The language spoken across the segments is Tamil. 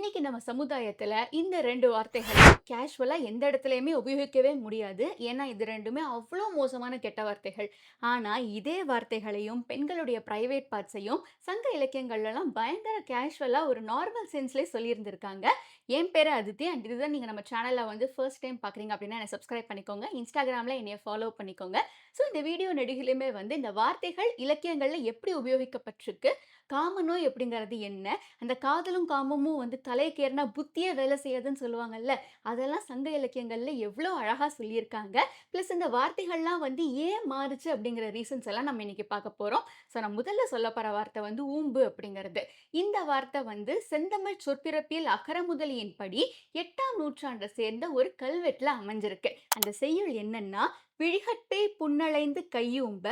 இன்னைக்கு நம்ம சமுதாயத்துல இந்த 2 வார்த்தைகள கேஷுவலா எந்த இடத்துலயுமே உபயோகிக்கவே முடியாது. ஏன்னா, இது 2மே அவ்ளோ மோசமான கெட்ட வார்த்தைகள். ஆனா, இதே வார்த்தைகளையும், பெண்களுடைய பிரைவேட் பார்ட்ஸையும் சங்க இலக்கியங்கள்லலாம் பயங்கர கேஷுவலா ஒரு நார்மல் சென்ஸ்லயே சொல்லியிருந்திருக்காங்க. என் பேரு அதித்தி அண்ட் இதுதான் நீங்க நம்ம சேனல்ல வந்து ஃபர்ஸ்ட் டைம் பார்க்குறீங்க அப்படின்னா என்ன சப்ஸ்கிரைப் பண்ணிக்கோங்க. இன்ஸ்டாகிராம்ல என்னைய ஃபாலோ பண்ணிக்கோங்க. ஸோ இந்த வீடியோ நெடுகிலுமே வந்து இந்த வார்த்தைகள் இலக்கியங்கள்ல எப்படி உபயோகிக்கப்பட்டிருக்கு? காமநோய் அப்படிங்கிறது என்ன? அந்த காதலும் காமமும் வந்து தலைக்கேறினா புத்தியே வேலை செய்யாதுன்னு சொல்லுவாங்கல்ல. அதெல்லாம் சங்க இலக்கியங்கள்ல எவ்வளோ அழகா சொல்லியிருக்காங்க. ப்ளஸ் இந்த வார்த்தைகள்லாம் வந்து ஏன் மாறுச்சு அப்படிங்கிற ரீசன்ஸ் எல்லாம் நம்ம இன்னைக்கு பார்க்க போறோம். ஸோ நான் முதல்ல சொல்லப் போற வார்த்தை வந்து ஊம்பு அப்படிங்கிறது. இந்த வார்த்தை வந்து செந்தமிழ் சொற்பிறப்பியல் அகரமுதலியின் படி 8ஆம் நூற்றாண்டை சேர்ந்த ஒரு கல்வெட்டுல அமைஞ்சிருக்கு. அந்த செய்யுள் என்னன்னா, "விழிகட்பே புன்னளைந்து கையூம்ப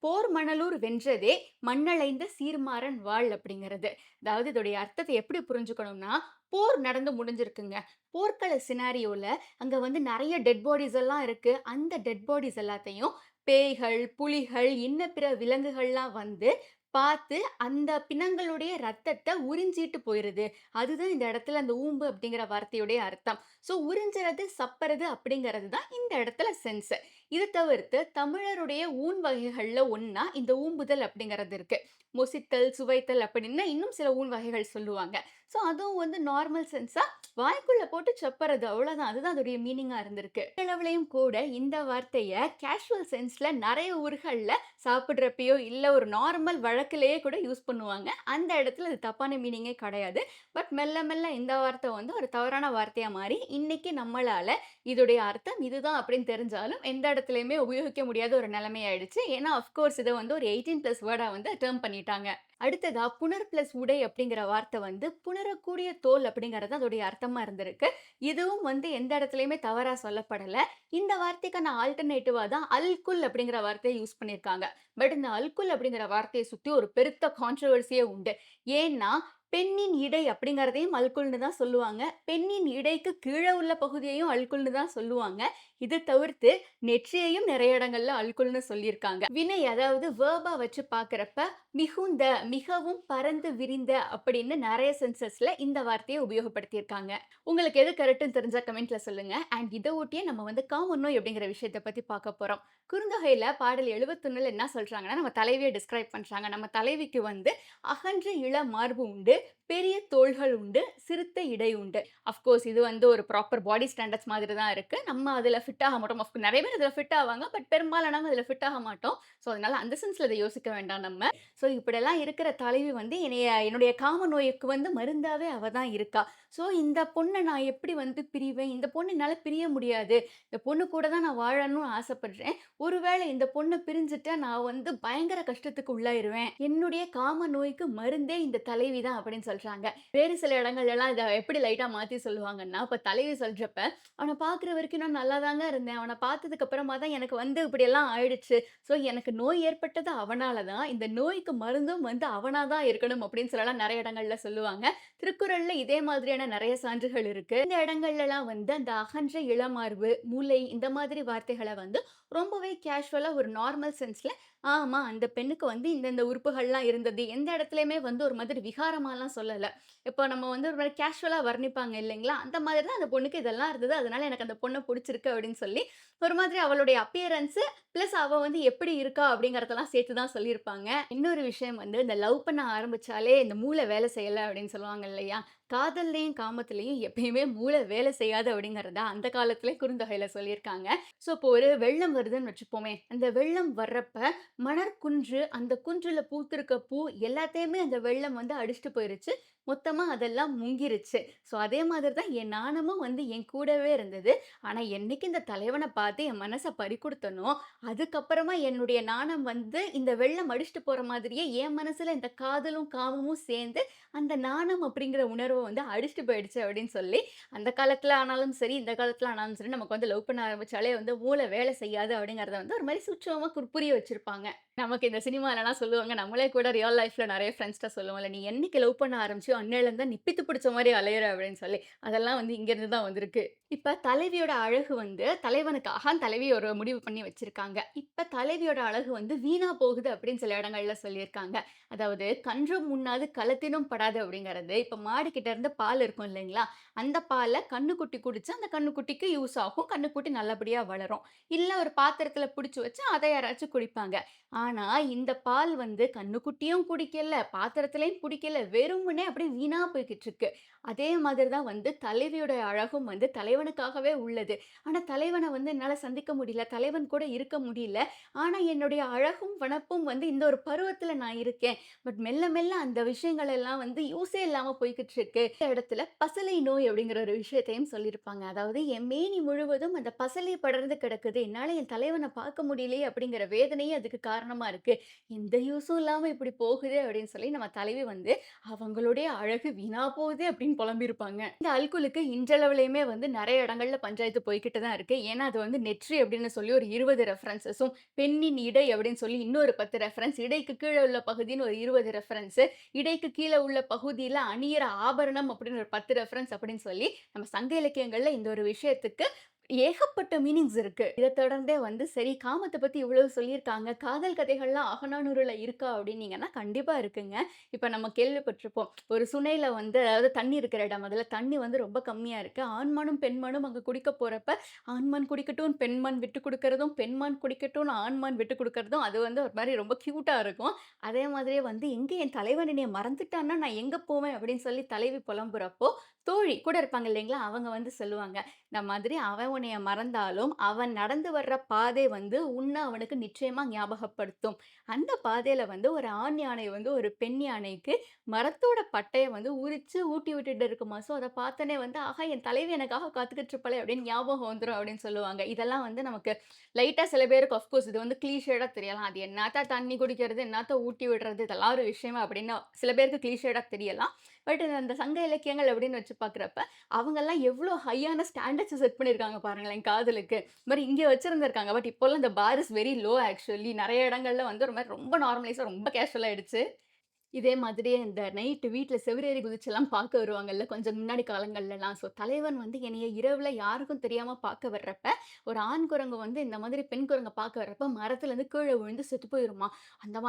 போர் மணலூர் வென்றதே மண்ணளைந்த சீர்மாறன் வாழ்" அப்படிங்கிறது. அதாவது இதோடைய அர்த்தத்தை எப்படி புரிஞ்சுக்கணும்னா, போர் நடந்து முடிஞ்சிருக்குங்க. போர்க்கள சினாரியோல அங்க வந்து நெறைய டெட் பாடிஸ் எல்லாம் இருக்கு. அந்த டெட் பாடிஸ் எல்லாத்தையும் பேய்கள், புலிகள், இன்ன பிற விலங்குகள்லாம் வந்து பார்த்து அந்த பிணங்களுடைய ரத்தத்த உறிஞ்சிட்டு போயிருது. அதுதான் இந்த இடத்துல அந்த ஊம்பு அப்படிங்கிற வார்த்தையுடைய அர்த்தம். ஸோ உறிஞ்சுறது, சப்பறது அப்படிங்கிறது தான் இந்த இடத்துல சென்ஸ். இது தவிர்த்து தமிழருடைய ஊன் வகைகள்ல ஒண்ணா இந்த ஊம்புதல் அப்படிங்கிறது இருக்கு. மொசித்தல், சுவைத்தல் அப்படின்னு இன்னும் சில ஊன் வகைகள் சொல்லுவாங்க. ஸோ அதுவும் வந்து நார்மல் சென்ஸா வாய்க்குள்ள போட்டு சப்பறது அவ்வளோதான். அதுதான் அதோடைய மீனிங்கா இருந்திருக்கு. அளவுலயும் கூட இந்த வார்த்தைய கேஷுவல் சென்ஸ்ல நெறைய ஊர்கள்ல சாப்பிடுறப்பயோ, இல்ல ஒரு நார்மல் வழக்கிலேயே கூட யூஸ் பண்ணுவாங்க. அந்த இடத்துல அது தப்பான மீனிங்கே கிடையாது. பட் மெல்ல மெல்ல இந்த வார்த்தை வந்து ஒரு தவறான வார்த்தையா மாறி, இன்னைக்கு நம்மளால இதோடைய அர்த்தம் இதுதான் அப்படின்னு தெரிஞ்சாலும், எந்த இடத்துலயுமே உபயோகிக்க முடியாத ஒரு நிலைமை ஆயிடுச்சு. ஏன்னா, ஆஃப் கோர்ஸ் இத வந்து ஒரு 18+ வேர்டா வந்து டெர்ம் பண்ணிட்டாங்க. அடுத்ததா புணர் பிளஸ் உடை அப்படிங்கிற வார்த்தை வந்து புணரக்கூடிய தோல் அப்படிங்கிறது அதோடைய அர்த்தமா இருந்திருக்கு. இதுவும் வந்து எந்த இடத்துலயுமே தவறா சொல்லப்படல. இந்த வார்த்தைக்கான ஆல்டர்னேட்டிவா தான் அல்குல் அப்படிங்கிற வார்த்தைய யூஸ் பண்ணியிருக்காங்க. பட் இந்த அல்குல் அப்படிங்கிற வார்த்தைய சுத்தி ஒரு பெருத்த கான்ட்ரோவர்சியே உண்டு. ஏன்னா, பெண்ணின் இடை அப்படிங்கிறதையும் அல்குல்னு தான் சொல்லுவாங்க. பெண்ணின் இடைக்கு கீழ உள்ள பகுதியையும் அல்குல்னு தான் சொல்லுவாங்க. இது தவிர்த்து நெற்றியையும் நிறைய இடங்கள்ல அல்குல்னு சொல்லியிருக்காங்க. வினை அதாவது வேர்பா வச்சு பார்க்கிறப்ப மிகுந்த, மிகவும், பரந்து விரிந்த அப்படின்னு நெறைய சென்சஸ்ல இந்த வார்த்தைய உபயோகப்படுத்தியிருக்காங்க. உங்களுக்கு எது கரெக்ட்ன்னு தெரிஞ்சா கமெண்ட்ல சொல்லுங்க. அண்ட் இத ஒட்டியே நம்ம வந்து காமன் நோய் அப்படிங்கிற விஷயத்த பத்தி பார்க்க போறோம். குறுந்தொகையில பாடல் 71ல என்ன சொல்றாங்கன்னா, நம்ம தலைவிய டிஸ்கிரைப் பண்றாங்க. நம்ம தலைவிக்கு வந்து "அகன்ற இள மார்பு உண்டு, பெரிய தோள்கள் உண்டு, சிறுத்த இடை உண்டு." அஃப்கோர்ஸ் இது வந்து ஒரு ப்ராப்பர் பாடி ஸ்டாண்டர்ட்ஸ் மாதிரி தான் இருக்கு. நம்ம அதுல ஃபிட் ஆக மாட்டோம். நெறைய பேர் அதுல ஃபிட் ஆவாங்க. பட் பெரும்பாலானவங்க அதுல ஃபிட் ஆக மாட்டோம். ஸோ அதனால அந்த சென்ஸ்ல இத யோசிக்க வேண்டாம் நம்ம. ஸோ இப்படியெல்லாம் இருக்கிற தலைவி வந்து என்னுடைய காம நோய்க்கு வந்து மருந்தாவே அவ தான் இருக்கா. ஸோ இந்த பொண்ண நான் எப்படி வந்து பிரிவேன்? இந்த பொண்ண என்னால பிரிய முடியாது. இந்த பொண்ணு கூட தான் நான் வாழணும்னு ஆசைப்படுறேன். ஒருவேளை இந்த பொண்ண பிரிஞ்சுட்டா நான் வந்து பயங்கர கஷ்டத்துக்கு உள்ளாயிருவேன். என்னுடைய காம நோய்க்கு மருந்தே இந்த தலைவி தான் அப்படின்னு சொல்றாங்க. வேறு சில இடங்கள்லலாம் இத எப்படி லைட்டா மாத்தி சொல்லுவாங்கன்னா, இப்ப தலைவி சொல்றப்ப, "அவன பார்க்குற வரைக்கும் நான் நல்லாதாங்க இருந்தேன். அவன பார்த்ததுக்கு அப்புறமா தான் எனக்கு வந்து இப்படியெல்லாம் ஆயிடுச்சு. ஸோ எனக்கு நோய் ஏற்பட்டது அவனால தான். இந்த நோய்க்கு மருந்தும் வந்து அவனா தான் இருக்கணும்." அப்படின்னு சொல்லலாம் நெறைய இடங்கள்ல சொல்லுவாங்க. திருக்குறள்ல இதே மாதிரியான நெறைய சான்றுகள் இருக்கு. இந்த இடங்கள்லலாம் வந்து அந்த அகன்ற இளமார்பு, முலை இந்த மாதிரி வார்த்தைகள வந்து ரொம்பவே கேஷுவலா ஒரு நார்மல் சென்ஸ்ல, ஆமா அந்த பெண்ணுக்கு வந்து இந்த உறுப்புகள்லாம் இருந்தது. எந்த இடத்துலயுமே வந்து ஒரு மாதிரி விகாரமாலாம் சொல்லல. இப்போ நம்ம வந்து ஒரு மாரி கேஷுவலா வர்ணிப்பாங்க இல்லைங்களா? அந்த மாதிரி தான் அந்த பொண்ணுக்கு இதெல்லாம் இருந்தது. அதனால எனக்கு அந்த பொண்ண புடிச்சிருக்கு அப்படின்னு சொல்லி, ஒரு மாதிரி அவளுடைய அப்பியரன்ஸ் பிளஸ் அவ வந்து எப்படி இருக்கா அப்படிங்கிறதெல்லாம் சேர்த்து தான் சொல்லியிருப்பாங்க. இன்னொரு விஷயம் வந்து இந்த லவ் பண்ண ஆரம்பிச்சாலே இந்த மூளை வேலை செய்யல அப்படின்னு சொல்லுவாங்க இல்லையா? காதல்லயும், காமத்திலயும் எப்பயுமே மூளை வேலை செய்யாது அப்படிங்கிறத அந்த காலத்திலே குறுந்தொகையில சொல்லியிருக்காங்க. ஸோ இப்போ ஒரு வெள்ளம் வருதுன்னு வச்சுப்போமே, அந்த வெள்ளம் வர்றப்ப மணற்குன்று, அந்த குன்றுல பூத்திருக்க பூ எல்லாத்தையுமே அந்த வெள்ளம் வந்து அடிச்சுட்டு போயிருச்சு. மொத்தமா அதெல்லாம் முங்கிருச்சு. ஸோ அதே மாதிரி தான் என் நாணமும் வந்து என் கூடவே இருந்தது. ஆனா என்னைக்கு இந்த தலைவன பார்த்து என் மனச பறிகொடுத்தனோ, அதுக்கப்புறமா என்னுடைய நாணம் வந்து இந்த வெள்ளம் அடிச்சுட்டு போற மாதிரியே என் மனசுல இந்த காதலும், காமமும் சேர்ந்து அந்த நாணம் அப்படிங்கிற உணர்வ வந்து அடிச்சுட்டு போயிடுச்சு அப்படின்னு சொல்லி, அந்த காலத்துல ஆனாலும் சரி, இந்த காலத்துல ஆனாலும் சரி, நமக்கு வந்து லவ் பண்ண ஆரம்பிச்சாலே வந்து மூளை வேலை செய்யாது அப்படிங்கிறத வந்து ஒரு மாரி சூட்சமமா புரிய வச்சிருப்பாங்க. நமக்கு இந்த சினிமாலலாம் சொல்லுவாங்க, நம்மளே கூட ரியல் லைஃப்ல நெறைய ஃப்ரெண்ட்ஸ்ட்ட சொல்லுவோம்ல, "நீ என்னைக்கு லவ் பண்ண ஆரம்பிச்சியோ, அன்னையிலருந்து தான் நிப்பித்து பிடிச்ச மாரி அலையிறேன் அப்படின்னு சொல்லி. அதெல்லாம் வந்து இங்கேருந்து தான் வந்திருக்கு. இப்ப தலைவியோட அழகு வந்து தலைவனுக்காக தலைவி ஒரு முடிவு பண்ணி வச்சிருக்காங்க. இப்ப தலைவியோட அழகு வந்து வீணா போகுது அப்படின்னு சில இடங்கள்ல சொல்லியிருக்காங்க. அதாவது "கன்றும் உண்ணாது களத்தினும் படாது" அப்படிங்கிறது, இப்ப மாடு கிட்ட இருந்து பால் இருக்கும் இல்லைங்களா? அந்த பால கன்னுக்குட்டி குடிச்சா, அந்த கன்னுக்குட்டிக்கு யூஸ் ஆகும். கன்னுக்குட்டி நல்லபடியா வளரும். இல்ல ஒரு பாத்திரத்துல புடிச்சு வச்சு அத யாராச்சும் குடிப்பாங்க. ஆனா, இந்த பால் வந்து கன்னுக்குட்டியும் குடிக்கல, பாத்திரத்திலயும் குடிக்கல. வெறுமனே அப்படியே வீணா போய்க்கிட்டு இருக்கு. அதே மாதிரி தான் வந்து தலைவியோட அழகும் வந்து தலைவனுக்காகவே உள்ளது. ஆனா, தலைவன வந்து என்னால சந்திக்க முடியல. தலைவன் கூட இருக்க முடியல. ஆனா, என்னுடைய அழகும், வனப்பும் வந்து இந்த ஒரு பருவத்தில நான் இருக்கேன். பட் மெல்ல மெல்ல அந்த விஷயங்கள் எல்லாம் வந்து யூஸே இல்லாம போய்க்கிட்டு இருக்கு. இந்த இடத்துல பசலை நோய் அப்படிங்கிற ஒரு விஷயத்தையும் சொல்லியிருப்பாங்க. அதாவது என் மேனி முழுவதும் அந்த பசலை படர்ந்து கிடக்குது. என்னால என் தலைவன பார்க்க முடியலையே அப்படிங்கிற வேதனையே அதுக்கு காரணமா இருக்கு. எந்த யூஸும் இல்லாம இப்படி போகுதே அப்படின்னு சொல்லி நம்ம தலைவி வந்து அவங்களுடைய அழகு வீணா போகுதே அப்படின்னு புலம்பியிருப்பாங்க. இந்த அல்குலுக்கு இன்றளவிலயுமே வந்து நெறைய இடங்கள்ல பஞ்சாயத்து போய்க்கிட்டு தான் இருக்கு. ஏன்னா, அது வந்து நெற்றி அப்படின்னு சொல்லி ஒரு 20 ரெஃபரன்ஸஸும், பெண்ணின் இடை அப்படின்னு சொல்லி இன்னொரு 10 ரெஃபரன்ஸ், இடைக்கு கீழ உள்ள பகுதின்னு ஒரு 20 ரெஃபரன்ஸ், இடைக்கு கீழ உள்ள பகுதியில அணியிற ஆபரணம் அப்படின்னு ஒரு 10 ரெஃபரன்ஸ் அப்படின்னு சொல்லி, நம்ம சங்க இலக்கியங்கள்ல இந்த ஒரு விஷயத்துக்கு ஏகப்பட்ட மீனிங்ஸ் இருக்கு. இத தொடர்ந்தே வந்து சரி காமத்த பத்தி இவ்வளவு சொல்லியிருக்காங்க. காதல் கதைகள்லாம் அகநானூறுல இருக்கா அப்டின்னீங்கன்னா, கண்டிப்பா இருக்குங்க. இப்ப நம்ம கேள்விப்பட்டிருப்போம். ஒரு சுனையில வந்து அதாவது தண்ணி இருக்கிற இடம். அதுல தண்ணி வந்து ரொம்ப கம்மியா இருக்கு. ஆண்மானும், பெண்மானும் அங்க குடிக்க போறப்ப, ஆண்மான் குடிக்கட்டும், பெண்மான் விட்டுக் குடுக்கறதும், பெண்மான் குடிக்கட்டும்னு ஆண்மான் விட்டுக் குடுக்கறதும், அது வந்து ஒரு மாரி ரொம்ப கியூட்டா இருக்கும். அதே மாதிரியே வந்து எங்க என் தலைவன் என்னைய மறந்துட்டான்னா, நான் எங்க போவேன்? அப்டின்னு சொல்லி தலைவி புலம்புறப்போ, தோழி கூட இருப்பாங்க இல்லைங்களா? அவங்க வந்து சொல்லுவாங்க. இந்த மாதிரி அவன் உன்னைய மறந்தாலும், அவன் நடந்து வர்ற பாதை வந்து உன்ன அவனுக்கு நிச்சயமா ஞாபகப்படுத்தும். அந்த பாதையில வந்து ஒரு ஆண் யானை வந்து ஒரு பெண் யானைக்கு மரத்தோட பட்டைய வந்து உரிச்சு ஊட்டி விட்டுட்டு இருக்குமா. ஸோ அத பார்த்தோனே வந்து, ஆஹா என் தலைவி எனக்காக காத்துக்கிட்டு இருப்பாளே அப்படின்னு ஞாபகம் வந்துரும் அப்படின்னு சொல்லுவாங்க. இதெல்லாம் வந்து நமக்கு லைட்டா சில பேருக்கு ஆஃப்கோர்ஸ் இது வந்து கிளீஷேடா தெரியலாம். அது என்னாத்த தண்ணி குடிக்கிறது, என்னாத்த ஊட்டி விடுறது இதெல்லாம் ஒரு விஷயமா அப்படின்னு சில பேருக்கு கிளீஷேடா தெரியலாம். பட் அந்த சங்க இலக்கியங்கள் அப்படின்னு வச்சு பார்க்குறப்ப, அவங்கலாம் எவ்ளோ ஹையான ஸ்டாண்டர்ட்ஸ செட் பண்ணியிருக்காங்க பாருங்களேன் காதலுக்கு. இந்த மாரி இங்க வச்சிருந்திருக்காங்க. பட் இப்போலாம் இந்த bar is very low actually. நெறைய இடங்கள்ல வந்து ஒரு மாரி ரொம்ப நார்மலைஸா ரொம்ப கேஷுவல் ஆயிடுச்சு. இதே மாதிரியே இந்த நைட்டு வீட்ல செவுரேறி குதிச்சுலாம் பார்க்க வருவாங்கல்ல, கொஞ்சம் முன்னாடி காலங்கள்லலாம். ஸோ தலைவன் வந்து என்னைய இரவுல யாருக்கும் தெரியாம பார்க்க வர்றப்ப, ஒரு ஆண் குரங்கு வந்து இந்த மாதிரி பெண் குரங்க பார்க்க வர்றப்ப, மரத்துலருந்து கீழ விழுந்து செத்து போயிருமாம்.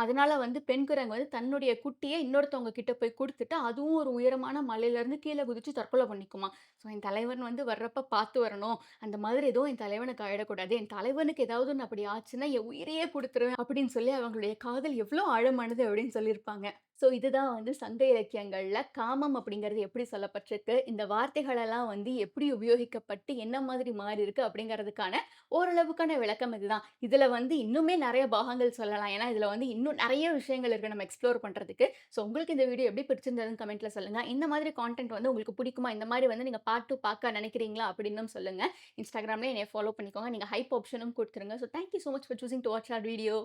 அதனால வந்து பெண் குரங்கு வந்து தன்னுடைய குட்டிய இன்னொருத்தவங்க கிட்ட போய் குடுத்துட்டு, அதுவும் ஒரு உயரமான மலையிலருந்து கீழ குதிச்சு தற்கொலை பண்ணிக்குமாம். ஸோ என் தலைவன் வந்து வர்றப்ப பார்த்து வரணும். அந்த மாதிரி எதுவும் என் தலைவனுக்கு ஆயிடக்கூடாது. என் தலைவனுக்கு ஏதாவது ஒண்ணு அப்படி ஆச்சுன்னா, என் உயிரையே குடுத்துருவேன் அப்படின்னு சொல்லி அவங்களுடைய காதல் எவ்ளோ ஆழமானது அப்படின்னு சொல்லியிருப்பாங்க. ஸோ இதுதான் வந்து சங்க இலக்கியங்கள்ல காமம் அப்படிங்கிறது எப்படி சொல்லப்பட்டிருக்கு, இந்த வார்த்தைகளெல்லாம் வந்து எப்படி உபயோகிக்கப்பட்டு என்ன மாதிரி மாறியிருக்கு அப்படிங்கிறதுக்கான ஓரளவுக்கான விளக்கம் இதுதான். இதுல வந்து இன்னுமே நெறைய பாகங்கள் சொல்லலாம். ஏன்னா, இதுல வந்து இன்னும் நெறைய விஷயங்கள் இருக்கு நம்ம எக்ஸ்ப்ளோர் பண்றதுக்கு. ஸோ உங்களுக்கு இந்த வீடியோ எப்படி பிடிச்சிருந்ததுன்னு கமெண்ட்ல சொல்லுங்க. இந்த மாதிரி கான்டென்ட் வந்து உங்களுக்கு பிடிக்குமா? இந்த மாரி வந்து நீங்க பார்ட் 2 பார்க்க நினைக்கிறீங்களா? அப்படின்னும் சொல்லுங்க. Instagramல என்னைய ஃபாலோ பண்ணிக்கோங்க. நீங்க ஹைப் ஆப்ஷனும் குடுத்துருங்க. So thank you so much for choosing to watch our video.